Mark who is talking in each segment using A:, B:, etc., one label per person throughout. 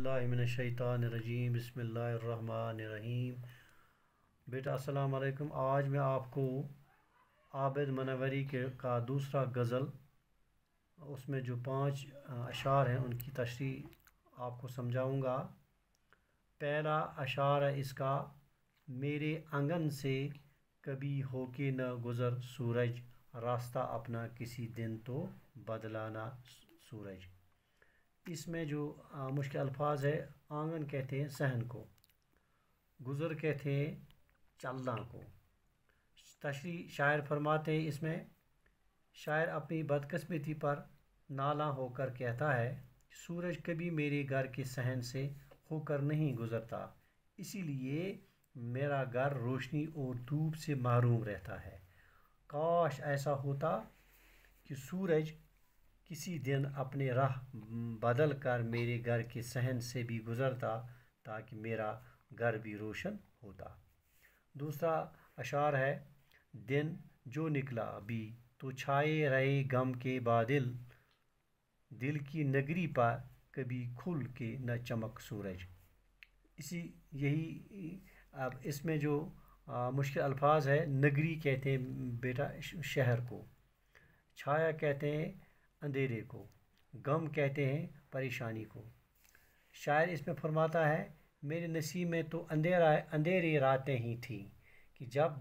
A: बिल्लाहि मिनश्शैतानिर्रजीम बिस्मिल्लाहिर्रहमानिर्रहीम। बेटा अस्सलाम वालेकुम। आज मैं आपको आबिद मनवरी का दूसरा गज़ल, उसमें जो 5 अशार हैं उनकी तशरीह आपको समझाऊंगा। पहला अशार है इसका, मेरे आंगन से कभी होके न गुज़र सूरज, रास्ता अपना किसी दिन तो बदलाना सूरज। इसमें जो मुश्किल अल्फाज है, आंगन कहते हैं सहन को, गुज़र कहते हैं चलना को। तशरीह शायर फरमाते हैं इसमें, शायर अपनी बदकिस्मती पर नाला होकर कहता है, सूरज कभी मेरे घर के सहन से होकर नहीं गुज़रता, इसीलिए मेरा घर रोशनी और धूप से महरूम रहता है। काश ऐसा होता कि सूरज किसी दिन अपने राह बदल कर मेरे घर के सहन से भी गुज़रता, ताकि मेरा घर भी रोशन होता। दूसरा अशार है, दिन जो निकला भी तो छाए रहे गम के बादल, दिल की नगरी पर कभी खुल के न चमक सूरज। यही अब इसमें जो मुश्किल अल्फाज है, नगरी कहते हैं बेटा शहर को, छाया कहते हैं अंधेरे को, गम कहते हैं परेशानी को। शायर इसमें फरमाता है, मेरे नसीब में तो अंधेरी रातें ही थीं कि जब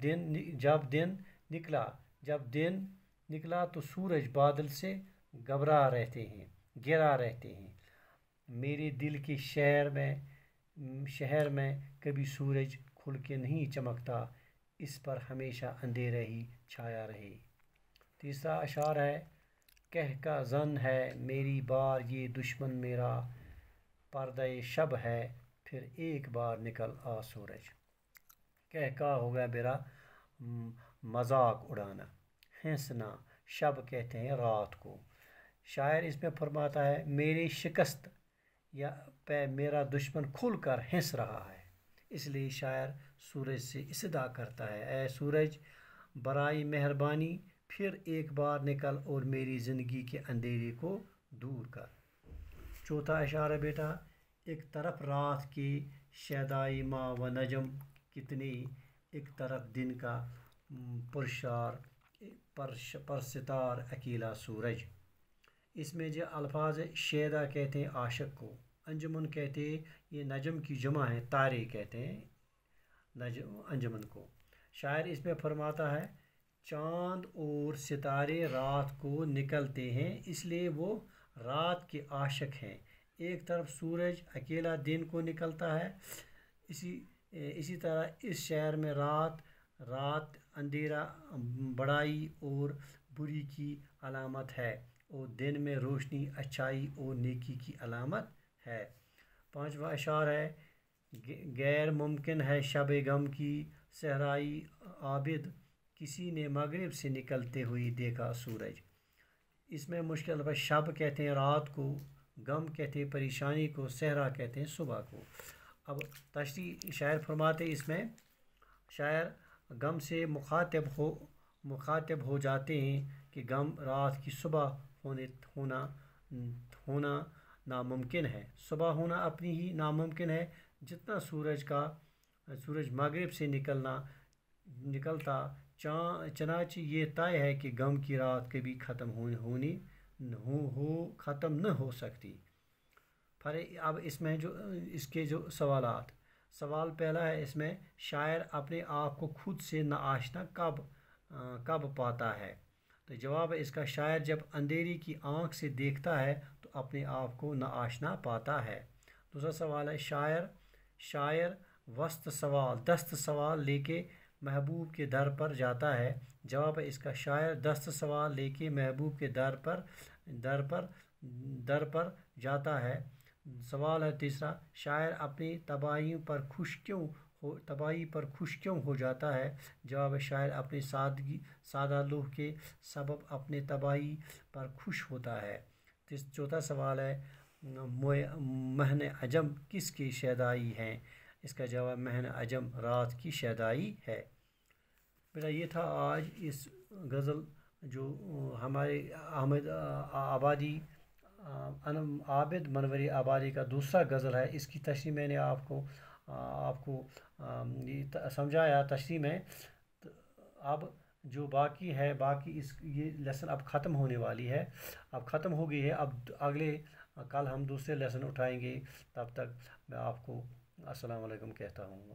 A: दिन निकला तो सूरज बादल से गिरा रहते हैं। मेरे दिल के शहर में कभी सूरज खुल के नहीं चमकता, इस पर हमेशा अंधेरा ही छाया रहे। तीसरा अशार है, कह का जन है मेरी बार ये दुश्मन मेरा, पर्दे शब है फिर एक बार निकल आ सूरज। कह का हो गया मेरा मजाक उड़ाना, हंसना, शब कहते हैं रात को। शायर इसमें फरमाता है, मेरी शिकस्त या पे मेरा दुश्मन खुल कर हंस रहा है, इसलिए शायर सूरज से इस्तदा करता है, ऐ सूरज बराई मेहरबानी फिर एक बार निकल और मेरी ज़िंदगी के अंधेरे को दूर कर। चौथा इशारा बेटा, एक तरफ रात के शैदाई माँ व नजम कितने, एक तरफ दिन का पुरशार परसितार अकेला सूरज। इसमें जो अल्फाज है, शैदा कहते हैं आशिक को, अंजुमन कहते हैं, ये नजम की जमा है, तारे कहते हैं अंजुमन को। शायर इसमें फरमाता है, चाँद और सितारे रात को निकलते हैं, इसलिए वो रात के आशिक हैं। एक तरफ सूरज अकेला दिन को निकलता है। इसी तरह इस शहर में रात अंधेरा बड़ाई और बुरी की अलामत है, और दिन में रोशनी अच्छाई और नेकी की अलामत है। पांचवा अशार है, गैर मुमकिन है शब गम की सहराई आबिद, किसी ने मगरिब से निकलते हुए देखा सूरज। इसमें मुश्किल है, शब कहते हैं रात को, गम कहते हैं परेशानी को, सहरा कहते हैं सुबह को। अब तशरीह शायर फरमाते, इसमें शायर गम से मुखातिब हो जाते हैं कि गम रात की सुबह होना नामुमकिन है, सुबह होना अपनी ही नामुमकिन है। जितना सूरज मगरिब से निकलता चनाचे ये तय है कि गम की रात कभी ख़त्म न हो सकती। फिर अब इसमें जो इसके जो सवाल पहला है, इसमें शायर अपने आप को खुद से नाआशना कब पाता है, तो जवाब है इसका, शायर जब अंधेरी की आँख से देखता है तो अपने आप को नाआशना पाता है। दूसरा सवाल है, शायर दस्त सवाल लेके महबूब के दर पर जाता है, जवाब है इसका, शायर दस्त सवाल लेके महबूब के दर पर जाता है। सवाल है तीसरा, शायर अपनी तबाही पर खुश क्यों हो जाता है, जवाब है शायर अपनी सादा लूह के सबब अपने तबाही पर खुश होता है। चौथा सवाल है, महन अजम किसकी शैदाई हैं, इसका जवाब महन अजम रात की शैदाई है। बेटा ये था आज इस गज़ल जो हमारे अहमद आबादी عابد منوری آبادی کا دوسرا غزل ہے، اس کی تشریح میں نے آپ کو یہ سمجھایا تشریح میں۔ اب جو باقی ہے، باقی یہ لیسن اب ختم ہونے والی ہے، اب ختم ہو گئی ہے۔ اب کل ہم دوسرے لیسن اٹھائیں گے، تب تک میں آپ کو السلام علیکم کہتا ہوں۔